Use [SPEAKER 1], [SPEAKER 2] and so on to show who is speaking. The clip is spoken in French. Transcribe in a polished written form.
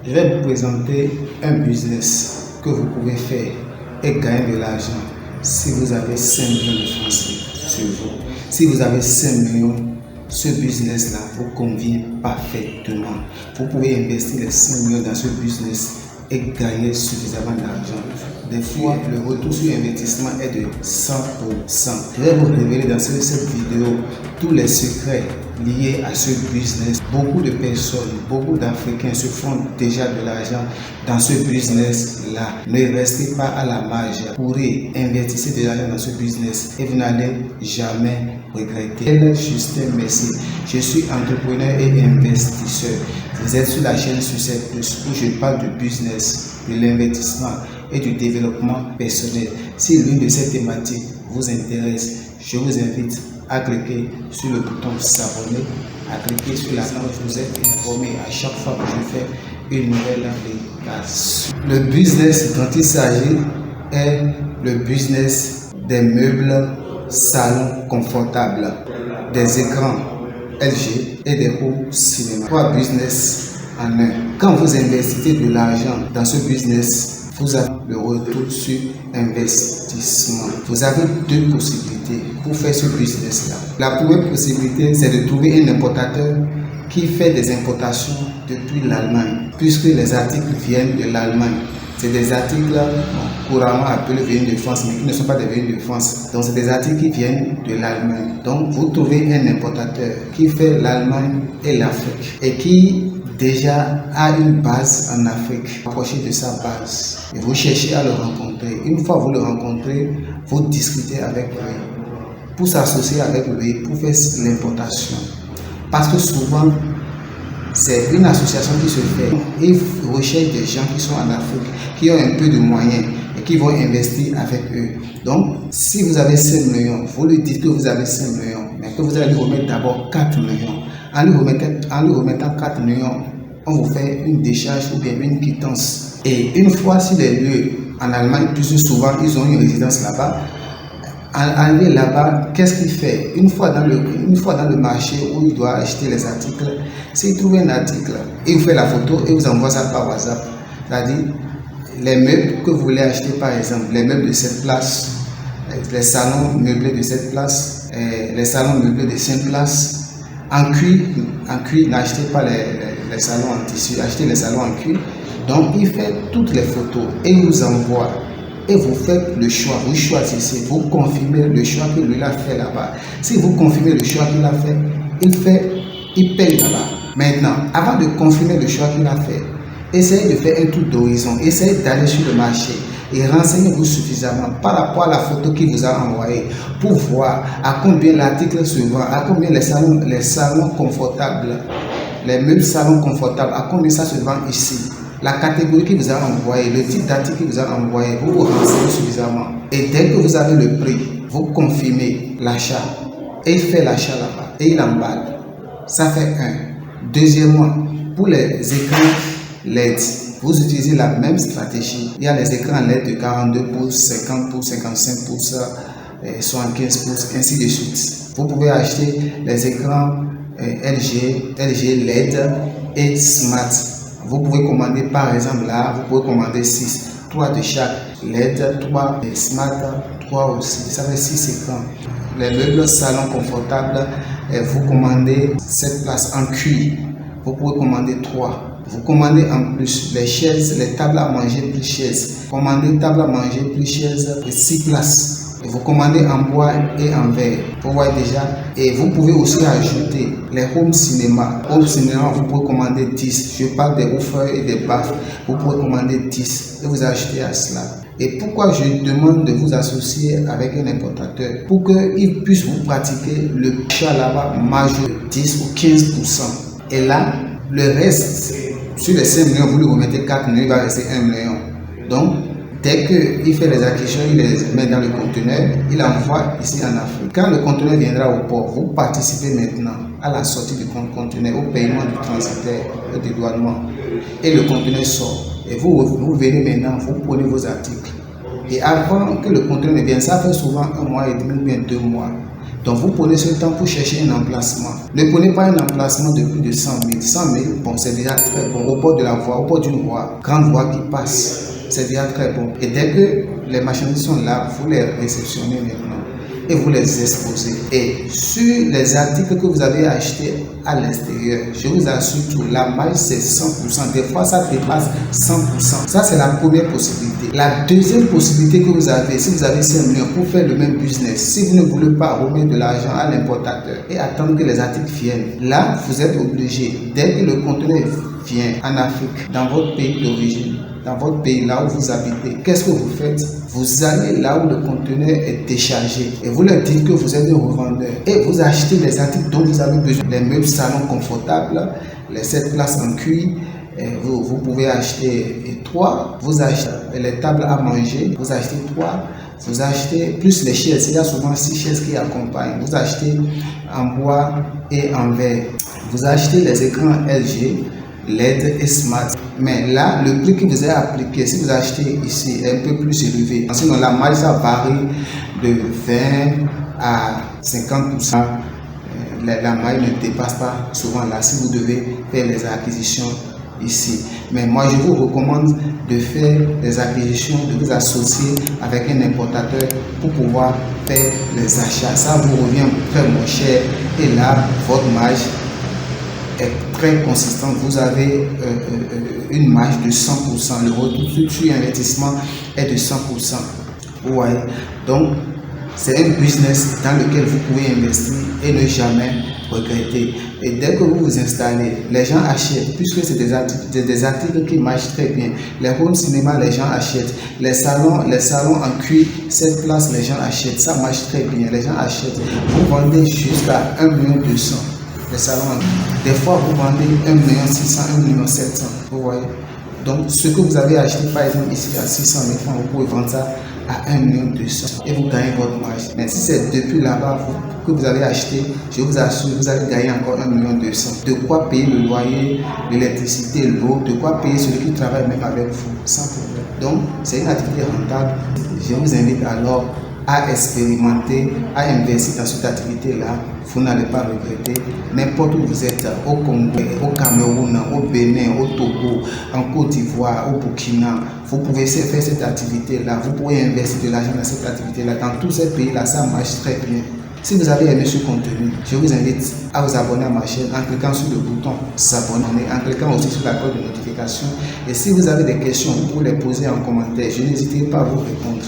[SPEAKER 1] Je vais vous présenter un business que vous pouvez faire et gagner de l'argent si vous avez 5 millions de francs sur vous. Si vous avez 5 millions, ce business-là vous convient parfaitement. Vous pouvez investir les 5 millions dans ce business et gagner suffisamment d'argent. Des fois, le retour sur investissement est de 100%. Je vais vous révéler dans cette vidéo tous les secrets liés à ce business. Beaucoup de personnes, beaucoup d'Africains se font déjà de l'argent dans ce business-là. Ne restez pas à la marge. Vous pourrez investir de l'argent dans ce business et vous n'allez jamais regretter. Je suis Justin Messi. Je suis entrepreneur et investisseur. Vous êtes sur la chaîne Succès Plus où je parle du business, de l'investissement et du développement personnel. Si l'une de ces thématiques vous intéresse, je vous invite à cliquer sur le bouton s'abonner, à cliquer sur la cloche, vous êtes informé à chaque fois que je fais une nouvelle application. Le business dont il s'agit est le business des meubles salon confortables, des écrans LG et des home cinéma. 3 business en un. Quand vous investissez de l'argent dans ce business, vous avez le retour sur investissement. Vous avez 2 possibilités pour faire ce business-là. La première possibilité, c'est de trouver un importateur qui fait des importations depuis l'Allemagne, puisque les articles viennent de l'Allemagne. C'est des articles couramment appelés venus de France, mais qui ne sont pas des venus de France. Donc, c'est des articles qui viennent de l'Allemagne. Donc, vous trouvez un importateur qui fait l'Allemagne et l'Afrique et qui déjà a une base en Afrique, approchez de sa base. Et vous cherchez à le rencontrer. Une fois que vous le rencontrez, vous discutez avec lui pour s'associer avec lui, pour faire l'importation. Parce que souvent, c'est une association qui se fait. Ils recherchent des gens qui sont en Afrique, qui ont un peu de moyens et qui vont investir avec eux. Donc, si vous avez 5 millions, vous lui dites que vous avez 5 millions, mais que vous allez lui remettre d'abord 4 millions. En lui remettant 4 millions, on vous fait une décharge ou bien une quittance. Et une fois sur les lieux, en Allemagne, plus souvent, ils ont une résidence là-bas. Arrivé là-bas, qu'est-ce qu'il fait? Une fois dans le marché où il doit acheter les articles, s'il trouve un article, il vous fait la photo et vous envoie ça par WhatsApp. C'est-à-dire, les meubles que vous voulez acheter, par exemple, les meubles de cette place, les salons meublés de cette place, les salons meublés de 5 places, en cuir, n'achetez pas les salons en tissu, achetez les salons en cuir. Donc, il fait toutes les photos et il vous envoie. Et vous faites le choix, vous choisissez, vous confirmez le choix que lui a fait là-bas. Si vous confirmez le choix qu'il a fait, il paye là-bas. Maintenant, avant de confirmer le choix qu'il a fait, essayez de faire un tour d'horizon, essayez d'aller sur le marché et renseignez-vous suffisamment par rapport à la photo qu'il vous a envoyée pour voir à combien l'article se vend, à combien les salons confortables, les meubles salons confortables, à combien ça se vend ici. La catégorie qui vous a envoyé, le type d'article qui vous a envoyé, vous vous renseignez suffisamment. Et dès que vous avez le prix, vous confirmez l'achat. Et il fait l'achat là-bas. Et il emballe. Ça fait un. Deuxièmement, pour les écrans LED, vous utilisez la même stratégie. Il y a les écrans LED de 42 pouces, 50 pouces, 55 pouces, 75 pouces, ainsi de suite. Vous pouvez acheter les écrans LG LED et Smart. Vous pouvez commander par exemple là, vous pouvez commander 6, 3 de chaque LED, 3 Smart, 3 aussi, ça fait 6 écrans. Les meubles salon confortables, vous commandez 7 places en cuir, vous pouvez commander 3. Vous commandez en plus les chaises, les tables à manger plus chaises. Commandez table à manger plus chaises et 6 places. Et vous commandez en bois et en verre. Vous voyez déjà. Et vous pouvez aussi ajouter les home cinéma. Home cinéma, vous pouvez commander 10. Je parle des woofers et des baffes. Vous pouvez commander 10 et vous achetez à cela. Et pourquoi je demande de vous associer avec un importateur? Pour qu'il puisse vous pratiquer le achat là-bas majeur 10 ou 15%. Et là, le reste, sur les 5 millions, vous lui remettez 4 millions, il va rester 1 million. Donc, dès qu'il fait les acquisitions, il les met dans le conteneur, il envoie ici en Afrique. Quand le conteneur viendra au port, vous participez maintenant à la sortie du conteneur, au paiement du transitaire et du douanement. Et le conteneur sort. Et vous venez maintenant, vous prenez vos articles. Et avant que le conteneur ne vienne, ça fait souvent 1 mois et demi ou bien 2 mois. Donc vous prenez ce temps pour chercher un emplacement. Ne prenez pas un emplacement de plus de 100 000. 100 000, bon, c'est déjà très bon. Au bord de la voie, au bord d'une voie, grande voie qui passe, c'est déjà très bon. Et dès que les marchandises sont là, vous les réceptionnez maintenant et vous les exposez. Et sur les articles que vous avez achetés à l'extérieur, je vous assure tout, la marge c'est 100%. Des fois ça dépasse 100%. Ça c'est la première possibilité. La deuxième possibilité que vous avez, si vous avez 5 millions pour faire le même business, si vous ne voulez pas remettre de l'argent à l'importateur et attendre que les articles viennent, là vous êtes obligé, dès que le conteneur vient en Afrique, dans votre pays d'origine, dans votre pays là où vous habitez, qu'est-ce que vous faites? Vous allez là où le conteneur est déchargé et vous leur dites que vous êtes un revendeur et vous achetez les articles dont vous avez besoin. Les meubles salon confortables, les 7 places en cuir, vous pouvez acheter 3, vous achetez les tables à manger, vous achetez 3, vous achetez plus les chaises, il y a souvent 6 chaises qui accompagnent, vous achetez en bois et en verre, vous achetez les écrans LG, LED et Smart. Mais là, le prix qui vous est appliqué, si vous achetez ici, est un peu plus élevé. Sinon, la marge, ça varie de 20 à 50%. La marge ne dépasse pas souvent là si vous devez faire les acquisitions ici. Mais moi, je vous recommande de faire des acquisitions, de vous associer avec un importateur pour pouvoir faire les achats. Ça vous revient très moins cher et là, votre marge est très consistante. Vous avez une marge de 100%. Le retour sur investissement est de 100%. Vous voyez? Donc, c'est un business dans lequel vous pouvez investir et ne jamais regretter. Et dès que vous vous installez, les gens achètent, puisque c'est des articles qui marchent très bien. Les home cinéma, les gens achètent. Les salons en cuir, cette place, les gens achètent. Ça marche très bien. Les gens achètent. Vous vendez jusqu'à 1 200 000. Les salons, des fois vous vendez 1 600 000, 1 700 000, vous voyez. Donc ce que vous avez acheté par exemple ici à 600 000 francs, vous pouvez vendre ça à 1 200 000 et vous gagnez votre marge. Mais si c'est depuis là-bas que vous avez acheté, je vous assure, vous allez gagner encore 1 200 000. De quoi payer le loyer, l'électricité, l'eau, de quoi payer celui qui travaille même avec vous, sans problème. Donc c'est une activité rentable. Je vous invite alors à expérimenter, à investir dans cette activité-là. Vous n'allez pas regretter. N'importe où vous êtes, au Congo, au Cameroun, au Bénin, au Togo, en Côte d'Ivoire, au Burkina, vous pouvez faire cette activité-là. Vous pouvez investir de l'argent dans cette activité-là. Dans tous ces pays-là, ça marche très bien. Si vous avez aimé ce contenu, je vous invite à vous abonner à ma chaîne en cliquant sur le bouton s'abonner, en cliquant aussi sur la cloche de notification. Et si vous avez des questions, vous pouvez les poser en commentaire. Je n'hésiterai pas à vous répondre.